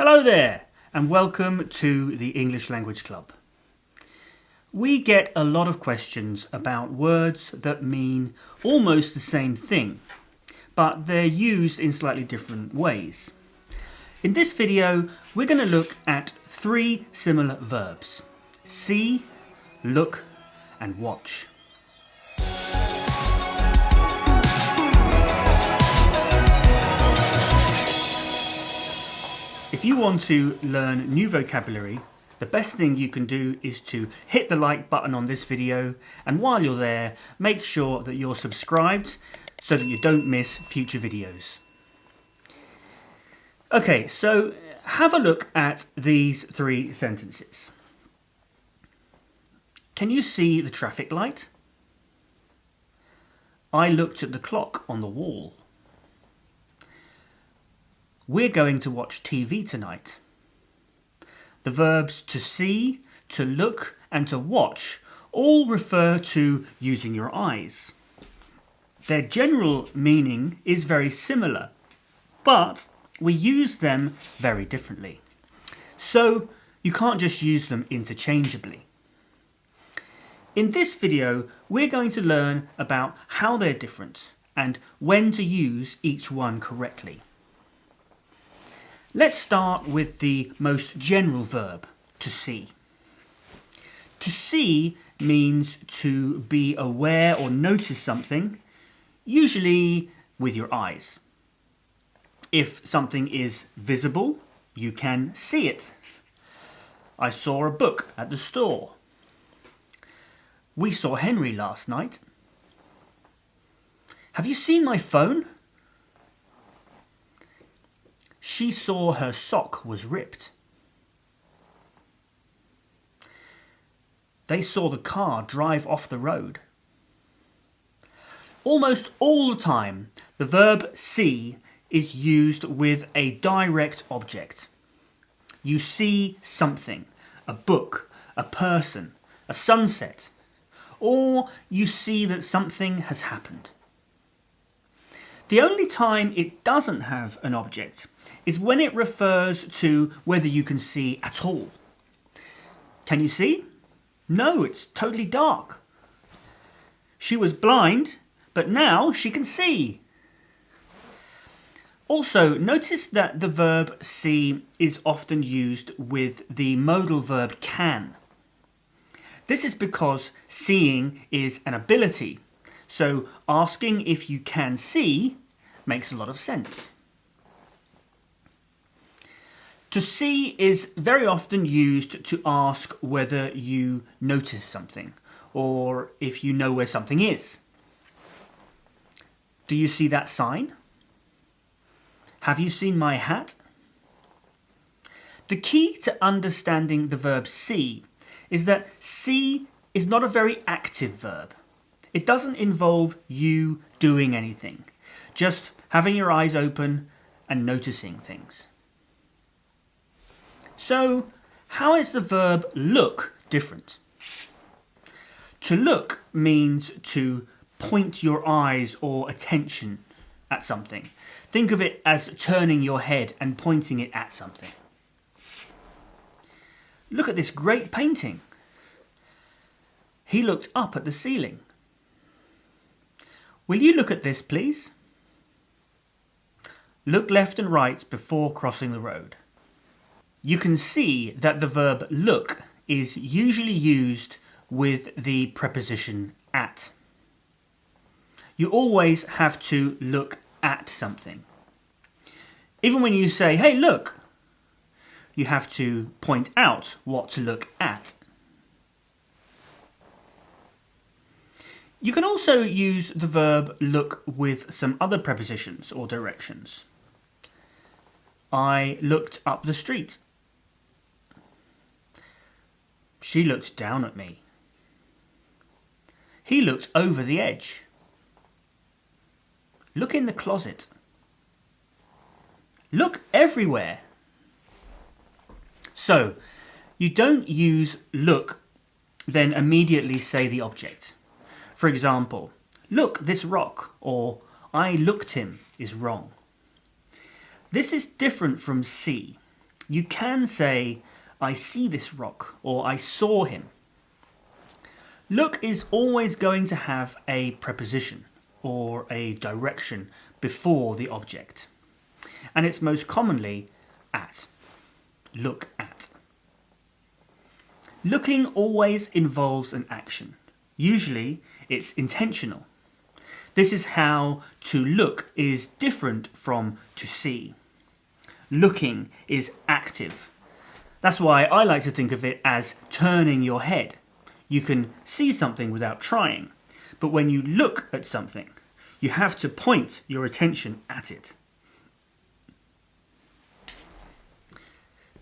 Hello there and welcome to the English Language Club. We get a lot of questions about words that mean almost the same thing, but they're used in slightly different ways. In this video, we're going to look at three similar verbs: see, look, and watch. If you want to learn new vocabulary, the best thing you can do is to hit the like button on this video, and while you're there, make sure that you're subscribed so that you don't miss future videos. Okay, so have a look at these three sentences. Can you see the traffic light? I looked at the clock on the wall. We're going to watch TV tonight. The verbs to see, to look, and to watch all refer to using your eyes. Their general meaning is very similar, but we use them very differently. So you can't just use them interchangeably. In this video, we're going to learn about how they're different and when to use each one correctly. Let's start with the most general verb, to see. To see means to be aware or notice something, usually with your eyes. If something is visible, you can see it. I saw a book at the store. We saw Henry last night. Have you seen my phone? She saw her sock was ripped. They saw the car drive off the road. Almost all the time, the verb see is used with a direct object. You see something, a book, a person, a sunset, or you see that something has happened. The only time it doesn't have an object is when it refers to whether you can see at all. Can you see? No, it's totally dark. She was blind, but now she can see. Also, notice that the verb see is often used with the modal verb can. This is because seeing is an ability, so asking if you can see makes a lot of sense. To see is very often used to ask whether you notice something or if you know where something is. Do you see that sign? Have you seen my hat? The key to understanding the verb see is that see is not a very active verb. It doesn't involve you doing anything, just having your eyes open and noticing things. So, how is the verb look different? To look means to point your eyes or attention at something. Think of it as turning your head and pointing it at something. Look at this great painting. He looked up at the ceiling. Will you look at this, please? Look left and right before crossing the road. You can see that the verb look is usually used with the preposition at. You always have to look at something. Even when you say, hey, look, you have to point out what to look at. You can also use the verb look with some other prepositions or directions. I looked up the street. She looked down at me. He looked over the edge. Look in the closet. Look everywhere. So, you don't use look, then immediately say the object. For example, look this rock, or I looked him is wrong. This is different from see. You can say, I see this rock, or I saw him. Look is always going to have a preposition or a direction before the object, and it's most commonly at. Look at. Looking always involves an action. Usually it's intentional. This is how to look is different from to see. Looking is active. That's why I like to think of it as turning your head. You can see something without trying, but when you look at something, you have to point your attention at it.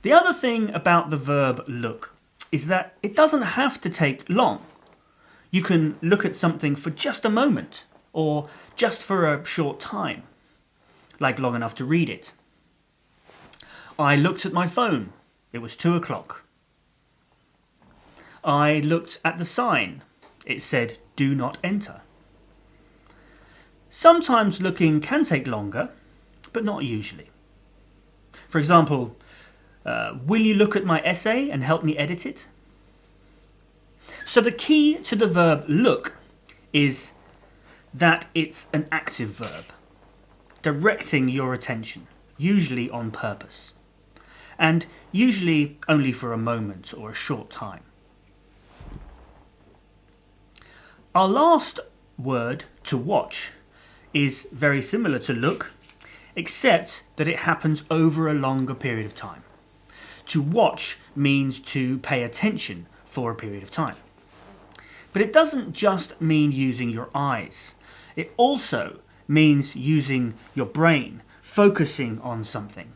The other thing about the verb look is that it doesn't have to take long. You can look at something for just a moment, or just for a short time, like long enough to read it. I looked at my phone. It was 2 o'clock. I looked at the sign. It said, do not enter. Sometimes looking can take longer, but not usually. For example, will you look at my essay and help me edit it? So the key to the verb look is that it's an active verb, directing your attention, usually on purpose, and usually only for a moment or a short time. Our last word, to watch, is very similar to look, except that it happens over a longer period of time. To watch means to pay attention for a period of time. But it doesn't just mean using your eyes. It also means using your brain, focusing on something.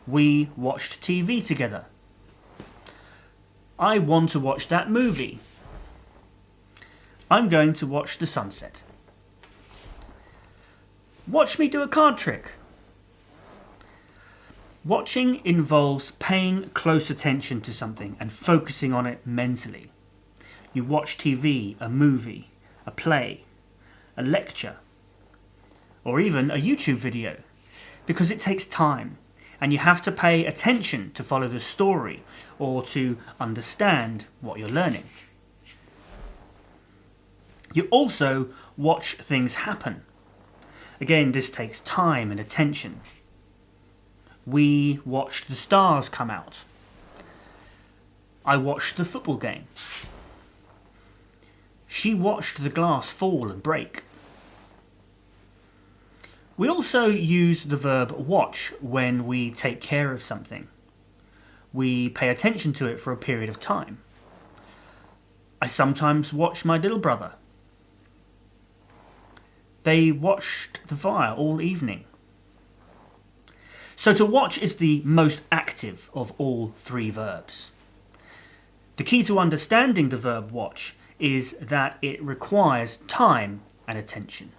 We watched TV together. I want to watch that movie. I'm going to watch the sunset. Watch me do a card trick. Watching involves paying close attention to something and focusing on it mentally. You watch TV, a movie, a play, a lecture, or even a YouTube video, because it takes time and you have to pay attention to follow the story or to understand what you're learning. You also watch things happen. Again, this takes time and attention. We watched the stars come out. I watched the football game. She watched the glass fall and break. We also use the verb watch when we take care of something. We pay attention to it for a period of time. I sometimes watch my little brother. They watched the fire all evening. So to watch is the most active of all three verbs. The key to understanding the verb watch is that it requires time and attention.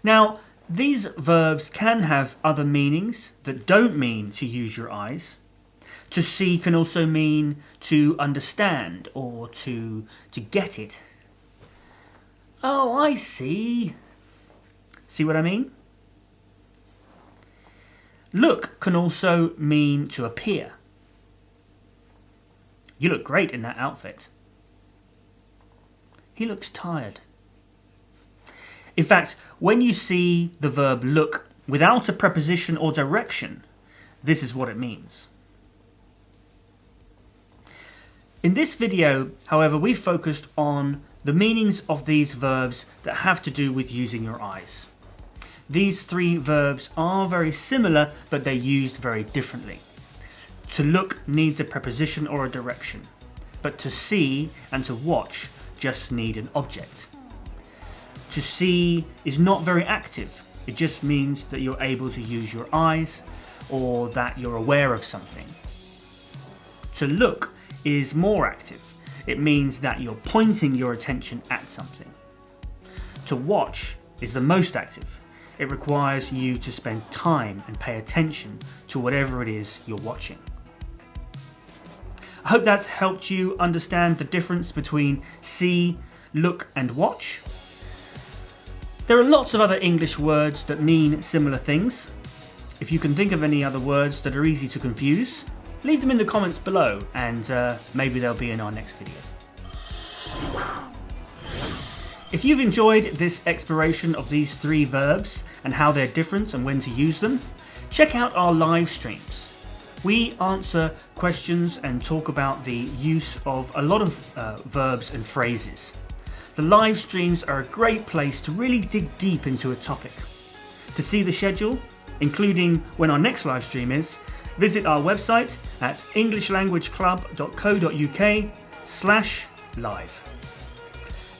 Now, these verbs can have other meanings that don't mean to use your eyes. To see can also mean to understand or to get it. Oh, I see. See what I mean? Look can also mean to appear. You look great in that outfit. He looks tired. In fact, when you see the verb look without a preposition or direction, this is what it means. In this video, however, we focused on the meanings of these verbs that have to do with using your eyes. These three verbs are very similar, but they're used very differently. To look needs a preposition or a direction, but to see and to watch just need an object. To see is not very active. It just means that you're able to use your eyes or that you're aware of something. To look is more active. It means that you're pointing your attention at something. To watch is the most active. It requires you to spend time and pay attention to whatever it is you're watching. I hope that's helped you understand the difference between see, look and watch. There are lots of other English words that mean similar things. If you can think of any other words that are easy to confuse, leave them in the comments below and maybe they'll be in our next video. If you've enjoyed this exploration of these 3 verbs and how they're different and when to use them, check out our live streams. We answer questions and talk about the use of a lot of verbs and phrases. The live streams are a great place to really dig deep into a topic. To see the schedule, including when our next live stream is, visit our website at englishlanguageclub.co.uk/live.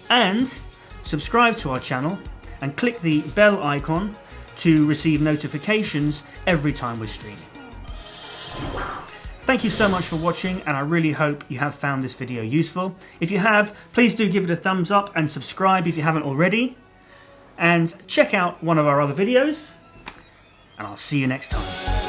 And subscribe to our channel and click the bell icon to receive notifications every time we're streaming. Thank you so much for watching, and I really hope you have found this video useful. If you have, please do give it a thumbs up and subscribe if you haven't already. And check out one of our other videos, and I'll see you next time.